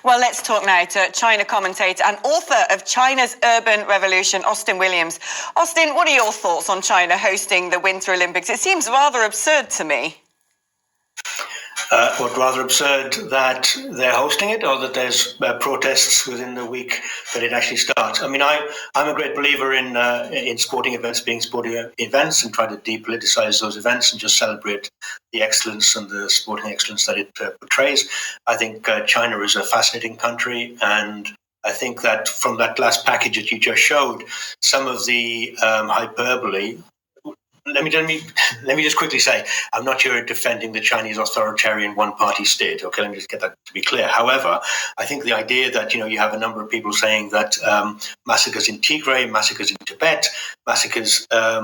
Well, let's talk now to China commentator and author of China's Urban Revolution, Austin Williams. Austin, what are your thoughts on China hosting the Winter Olympics? It seems rather absurd to me. Rather absurd that they're hosting it, or that there's protests within the week that it actually starts. I mean, I'm a great believer in sporting events being sporting events, and try to depoliticize those events and just celebrate the excellence and the sporting excellence that it portrays. I think China is a fascinating country, and I think that from that last package that you just showed, some of the hyperbole. Let me just quickly say, I'm not here defending the Chinese authoritarian one-party state. Okay, let me just get that to be clear. However, I think the idea that you have a number of people saying that massacres in Tigray, massacres in Tibet, massacres of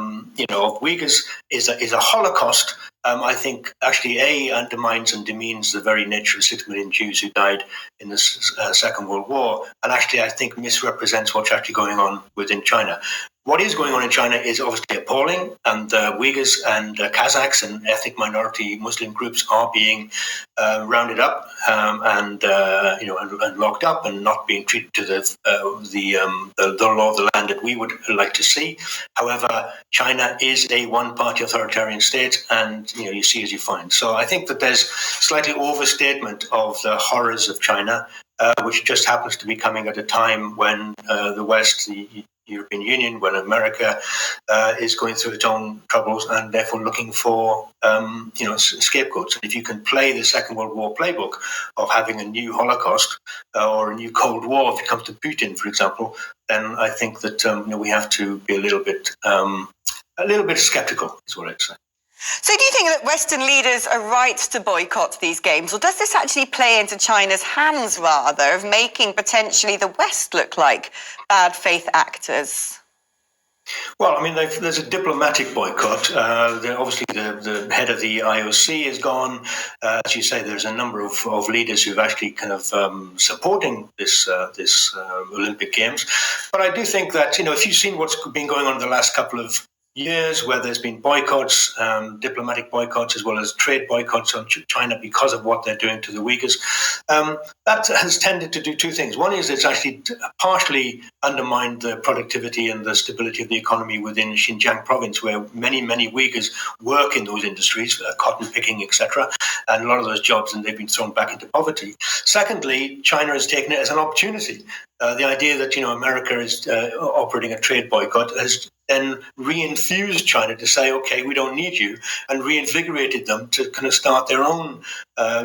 Uyghurs is a Holocaust. I think actually undermines and demeans the very nature of 6 million Jews who died in the Second World War, and actually I think misrepresents what's actually going on within China. What is going on in China is obviously appalling, and Uyghurs and Kazakhs and ethnic minority Muslim groups are being rounded up and locked up and not being treated to the law of the land that we would like to see. However, China is a one-party authoritarian state, and you see as you find. So I think that there's slightly overstatement of the horrors of China, which just happens to be coming at a time when the West, the European Union, when America is going through its own troubles and therefore looking for scapegoats. And if you can play the Second World War playbook of having a new Holocaust or a new Cold War, if it comes to Putin, for example, then I think that we have to be a little bit skeptical, is what I'd say. So do you think that Western leaders are right to boycott these games, or does this actually play into China's hands, rather, of making potentially the West look like bad faith actors? Well, I mean, there's a diplomatic boycott. Obviously, the head of the IOC is gone. As you say, there's a number of leaders who've actually kind of supporting this Olympic Games. But I do think that, if you've seen what's been going on in the last couple of years, where there's been boycotts, diplomatic boycotts, as well as trade boycotts on China because of what they're doing to the Uyghurs. That has tended to do two things. One is it's actually partially undermined the productivity and the stability of the economy within Xinjiang province, where many, many Uyghurs work in those industries, cotton picking, etc., and a lot of those jobs, and they've been thrown back into poverty. Secondly, China has taken it as an opportunity. The idea that America is operating a trade boycott has then re-infused China to say, okay, we don't need you, and reinvigorated them to kind of start their own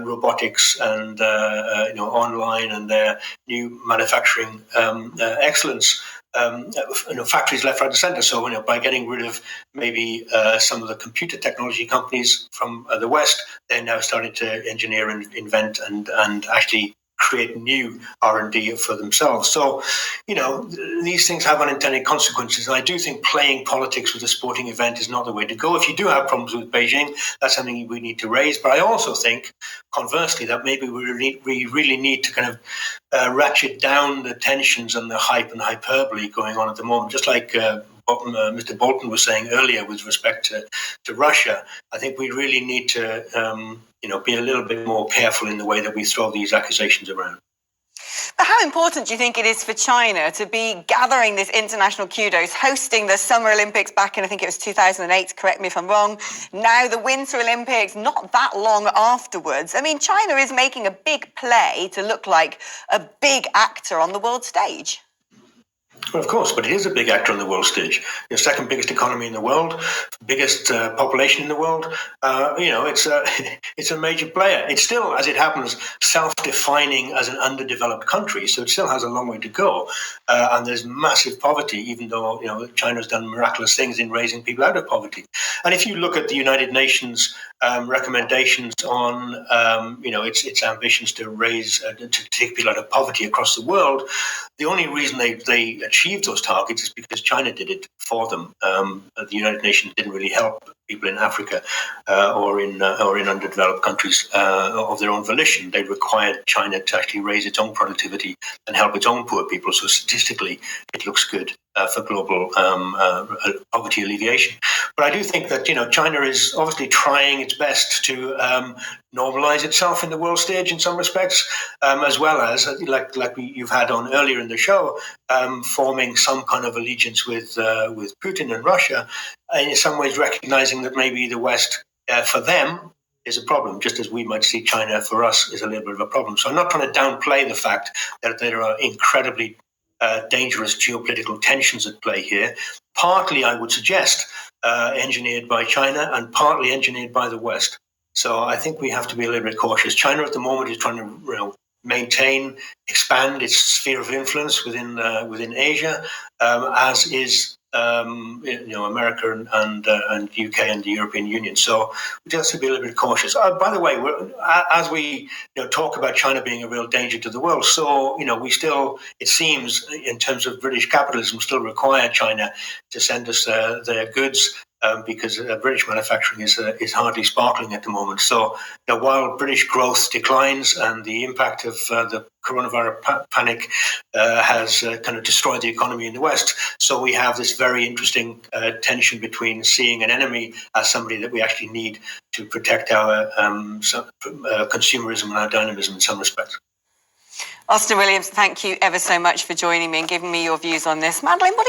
robotics and online and their new manufacturing excellence. Factories left, right, and centre. So, by getting rid of maybe some of the computer technology companies from the West, they're now starting to engineer and invent and actually create new R&D for themselves. So, these things have unintended consequences. And I do think playing politics with a sporting event is not the way to go. If you do have problems with Beijing, that's something we need to raise. But I also think, conversely, that maybe we really need to kind of ratchet down the tensions and the hype and hyperbole going on at the moment. Just like Mr. Bolton was saying earlier with respect to Russia, I think we really need to be a little bit more careful in the way that we throw these accusations around. But how important do you think it is for China to be gathering this international kudos, hosting the Summer Olympics back in, I think it was 2008, correct me if I'm wrong, now the Winter Olympics, not that long afterwards? I mean, China is making a big play to look like a big actor on the world stage. Well, of course, but it is a big actor on the world stage. The second biggest economy in the world, biggest population in the world. It's a major player. It's still, as it happens, self-defining as an underdeveloped country, so it still has a long way to go. And there's massive poverty, even though China's done miraculous things in raising people out of poverty. And if you look at the United Nations recommendations on its ambitions to raise to take people out of poverty across the world, the only reason they achieved those targets is because China did it for them. The United Nations didn't really help people in Africa or in underdeveloped countries of their own volition. They required China to actually raise its own productivity and help its own poor people. So statistically, it looks good for global poverty alleviation. But I do think that China is obviously trying its best to normalize itself in the world stage in some respects, as well as you've had on earlier in the show, forming some kind of allegiance with Putin and Russia, in some ways recognizing that maybe the West, for them, is a problem, just as we might see China for us is a little bit of a problem. So I'm not trying to downplay the fact that there are incredibly dangerous geopolitical tensions at play here, partly, I would suggest, engineered by China and partly engineered by the West. So I think we have to be a little bit cautious. China at the moment is trying to maintain, expand its sphere of influence within Asia, as is America and UK and the European Union. So we just have to be a little bit cautious. By the way, as we talk about China being a real danger to the world, so we still, it seems, in terms of British capitalism, still require China to send us their goods. Because British manufacturing is hardly sparkling at the moment. So while British growth declines and the impact of the coronavirus panic has kind of destroyed the economy in the West, so we have this very interesting tension between seeing an enemy as somebody that we actually need to protect our consumerism and our dynamism in some respects. Austin Williams, thank you ever so much for joining me and giving me your views on this. Madeleine, what